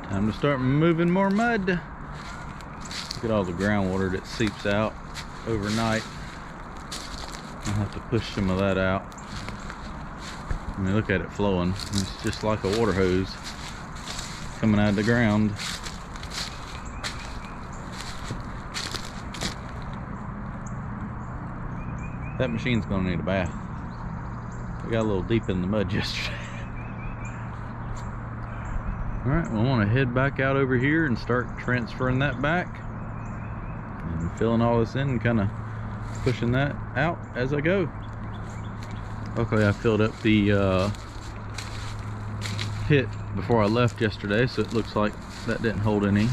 Time to start moving more mud. Look at all the groundwater that seeps out overnight. I'll have to push some of that out. I mean, look at it flowing. It's just like a water hose coming out of the ground. That machine's gonna need a bath. We got a little deep in the mud yesterday. All right, we'll want to head back out over here and start transferring that back and filling all this in and kind of pushing that out as I go. Luckily, I filled up the pit before I left yesterday, so it looks like that didn't hold any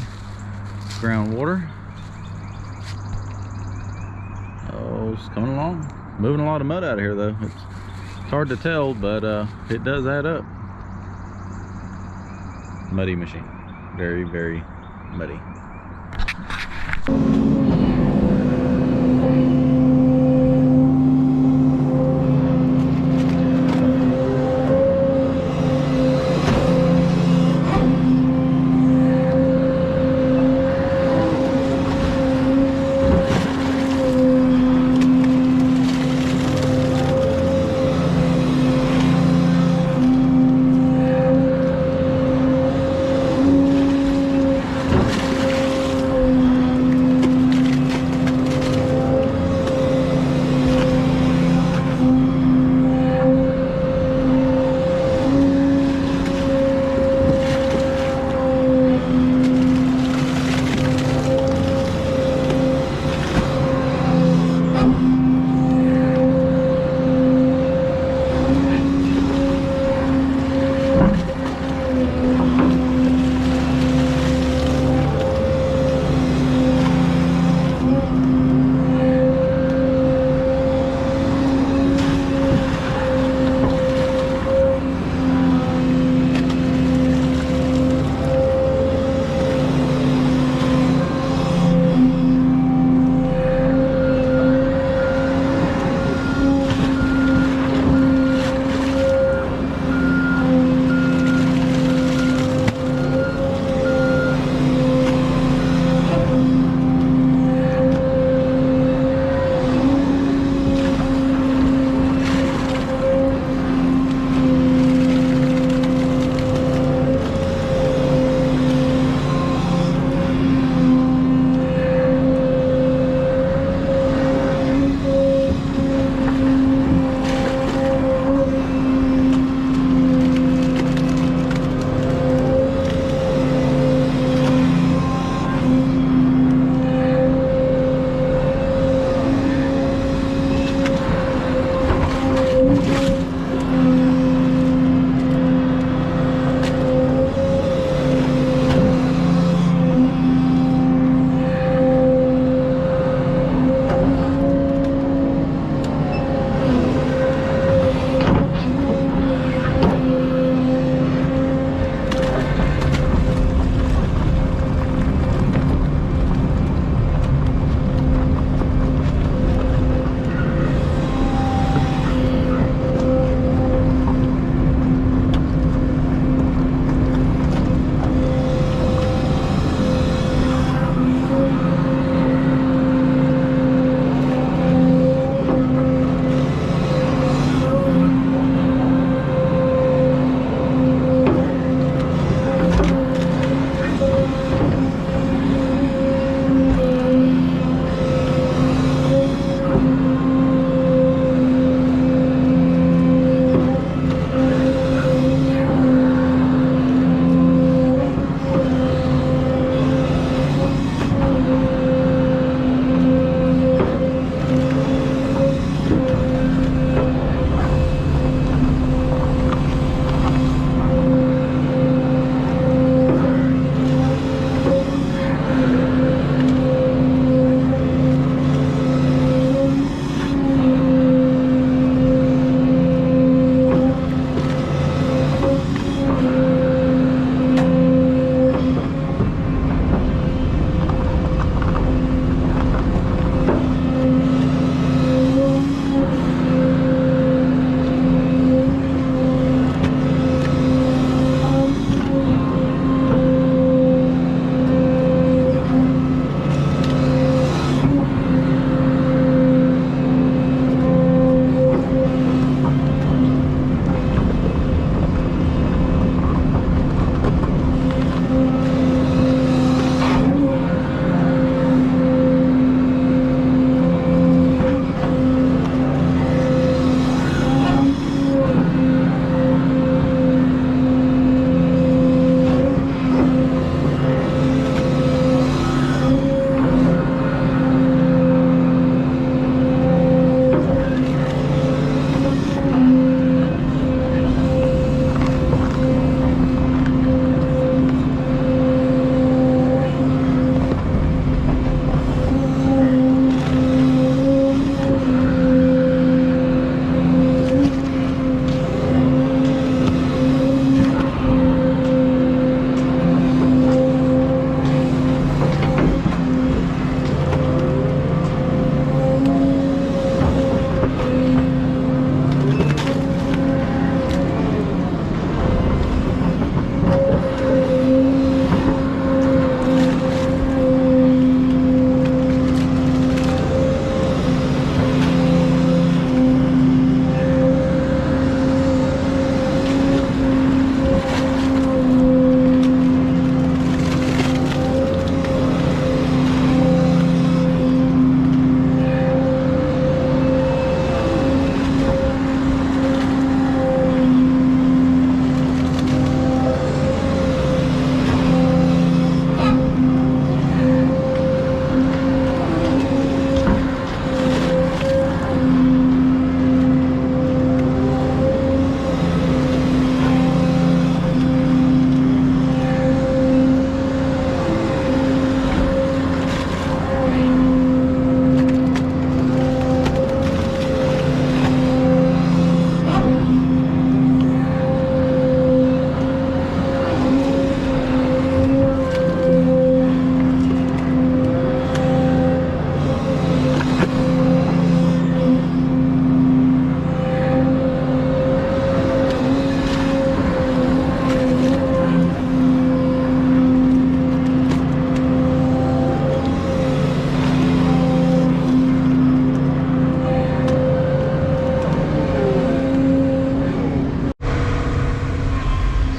groundwater. Oh, it's coming along. Moving a lot of mud out of here, though. It's hard to tell, but it does add up. Muddy machine. Very, very muddy.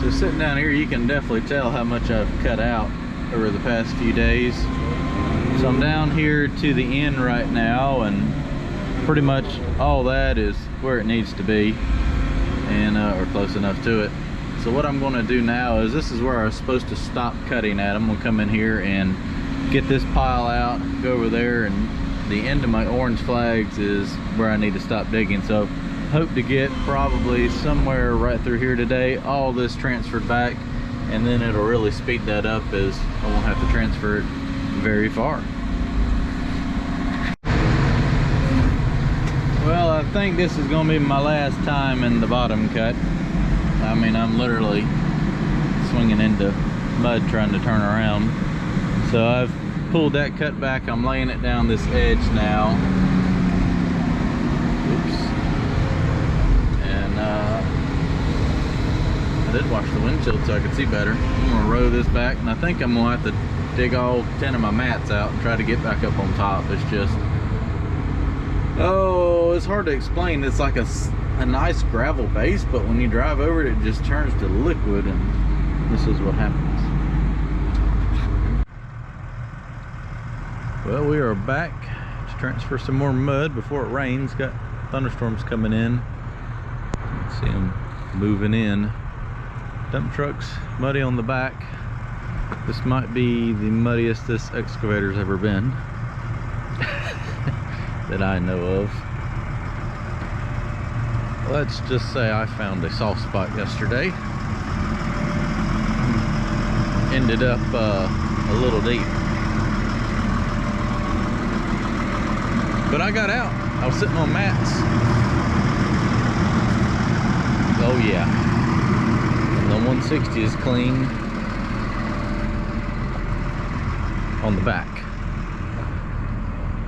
So sitting down here, you can definitely tell how much I've cut out over the past few days. So I'm down here to the end right now, and pretty much all that is where it needs to be, and or close enough to it. So what I'm going to do now is, this is where I was supposed to stop cutting at. I'm going to come in here and get this pile out, go over there, and the end of my orange flags is where I need to stop digging. So hope to get probably somewhere right through here today, all this transferred back, and then it'll really speed that up, as I won't have to transfer it very far. Well, I think this is going to be my last time in the bottom cut. I mean, I'm literally swinging into mud trying to turn around. So I've pulled that cut back. I'm laying it down this edge now. Oops. And I did wash the windshield so I could see better. I'm going to row this back, and I think I'm going to have to dig all 10 of my mats out and try to get back up on top. It's just, oh, it's hard to explain. It's like a nice gravel base, but when you drive over it, it just turns to liquid, and this is what happens. Well, we are back to transfer some more mud before it rains. Got thunderstorms coming in. See them moving in. Dump trucks muddy on the back. This might be the muddiest this excavator's ever been that I know of. Let's just say I found a soft spot yesterday. Ended up a little deep. But I got out. I was sitting on mats. Oh yeah. And the 160 is clean on the back.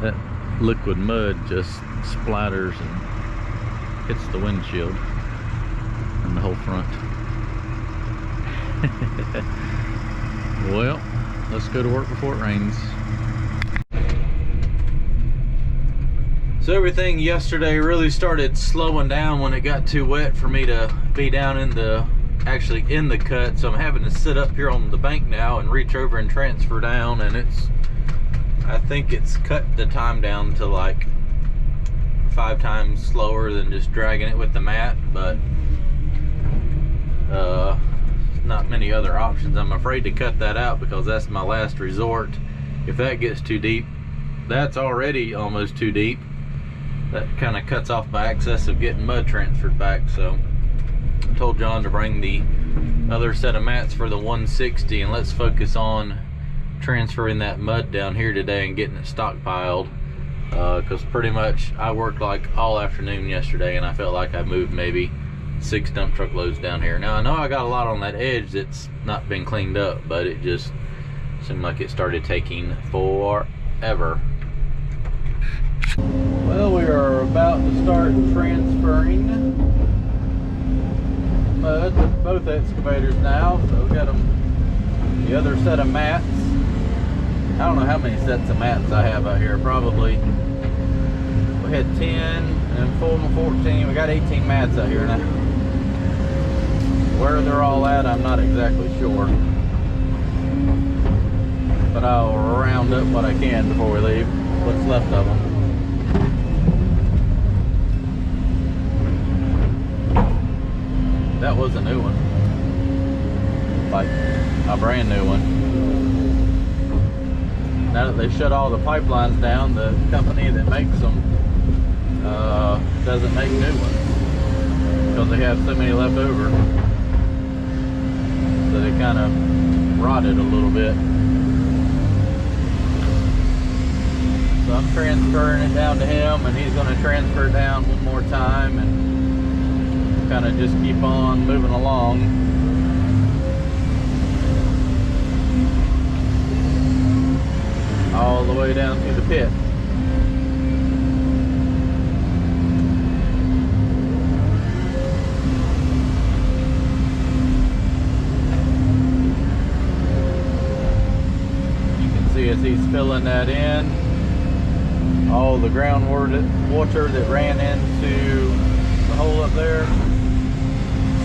That liquid mud just splatters and hits the windshield and the whole front. Well, let's go to work before it rains. So everything yesterday really started slowing down when it got too wet for me to be down in the, actually in the cut. So I'm having to sit up here on the bank now and reach over and transfer down, and I think it's cut the time down to like 5 times slower than just dragging it with the mat, but not many other options. I'm afraid to cut that out because that's my last resort. If that gets too deep, that's already almost too deep. That kind of cuts off my access of getting mud transferred back. So I told John to bring the other set of mats for the 160, and let's focus on transferring that mud down here today and getting it stockpiled, because pretty much I worked like all afternoon yesterday, and I felt like I moved maybe 6 dump truck loads down here. Now I know I got a lot on that edge that's not been cleaned up, but it just seemed like it started taking forever. Well, we are about to start transferring mud with both excavators now. So we got them, the other set of mats. I don't know how many sets of mats I have out here. Probably, we had 10 and 14. We got 18 mats out here now. Where they're all at, I'm not exactly sure, but I'll round up what I can before we leave, what's left of them. That was a new one, like a brand new one. Now that they shut all the pipelines down, the company that makes them doesn't make new ones because they have so many left over. So they kind of rotted a little bit. So I'm transferring it down to him, and he's going to transfer it down one more time, and kind of just keep on moving along. All the way down to the pit. You can see as he's filling that in, all the groundwater that ran into the hole up there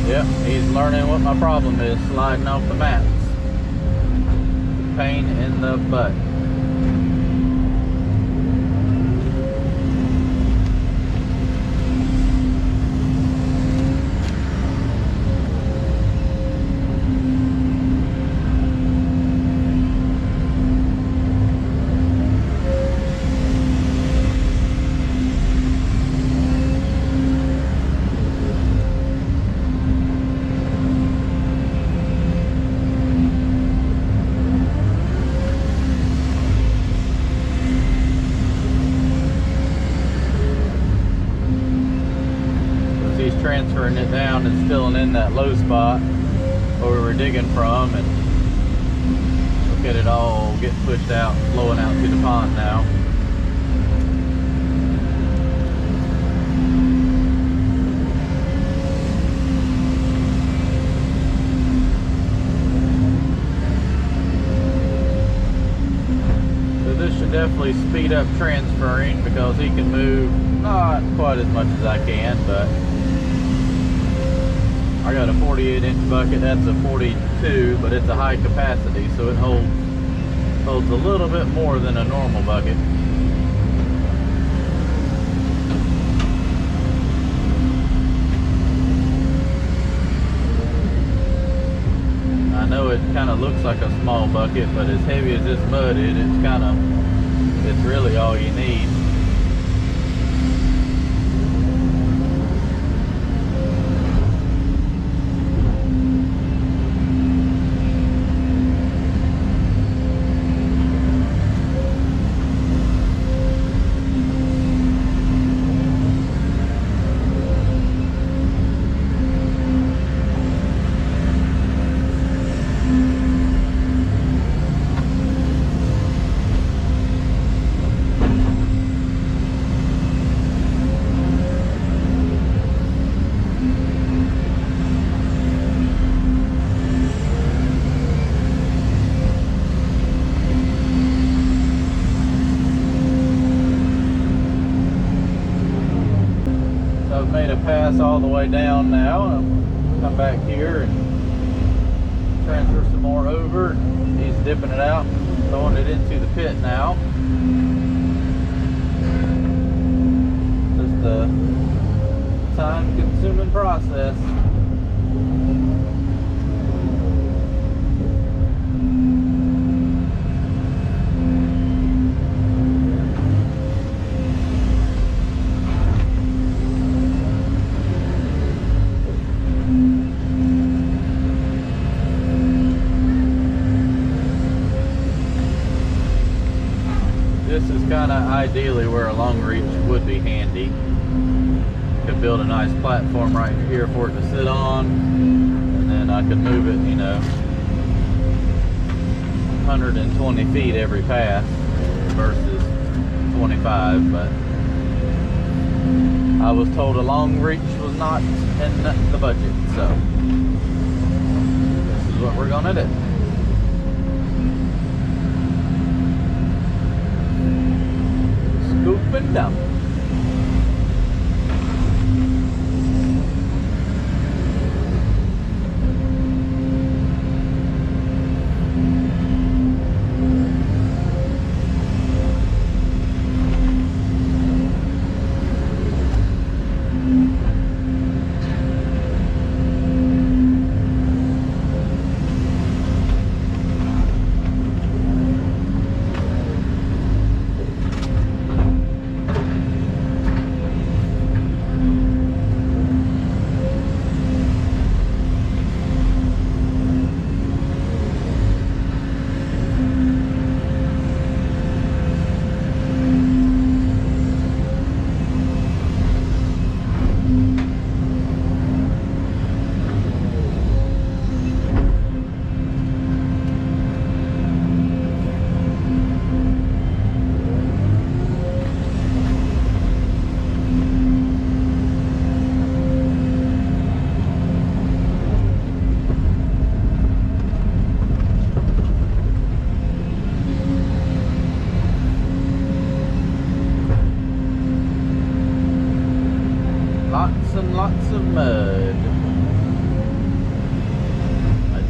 Yep, he's learning what my problem is, sliding off the mats. Pain in the butt. Transferring it down and filling in that low spot where we were digging from, and look at it all get pushed out, flowing out to the pond now. So this should definitely speed up transferring because he can move not quite as much as I can, but I got a 48-inch bucket. That's a 42, but it's a high capacity, so it holds a little bit more than a normal bucket. I know it kind of looks like a small bucket, but as heavy as this mud is, it's really all you need. Made a pass all the way down now. I'll come back here and transfer some more over. He's dipping it out, throwing it into the pit now. Just a time-consuming process. This is kind of ideally where a long reach would be handy. Could build a nice platform right here for it to sit on, and then I could move it, 120 feet every pass versus 25, but I was told a long reach was not in the budget, so this is what we're gonna do. Scoop and dump.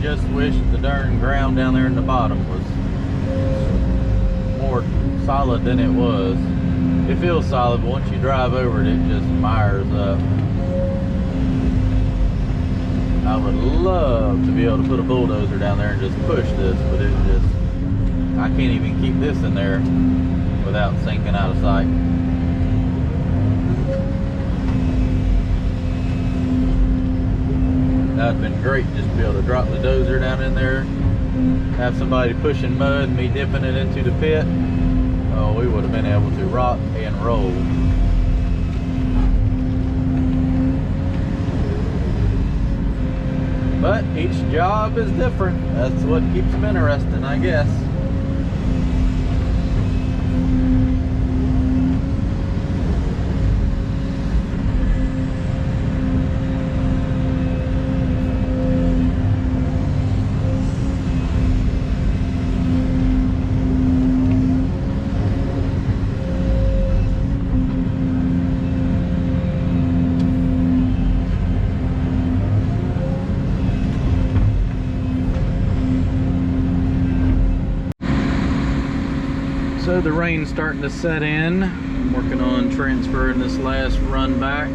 just wish the darn ground down there in the bottom was more solid than it was. It feels solid, but once you drive over it, it just mires up. I would love to be able to put a bulldozer down there and just push this, but it just, I can't even keep this in there without sinking out of sight. That'd been great just to be able to drop the dozer down in there, have somebody pushing mud, me dipping it into the pit. Oh, we would have been able to rock and roll. But each job is different. That's what keeps them interesting, I guess. So the rain's starting to set in. I'm working on transferring this last run back.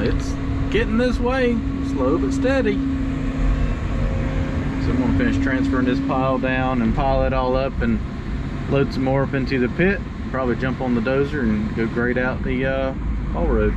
It's getting this way, slow but steady. So I'm gonna finish transferring this pile down and pile it all up and load some more up into the pit. Probably jump on the dozer and go grade out the haul road.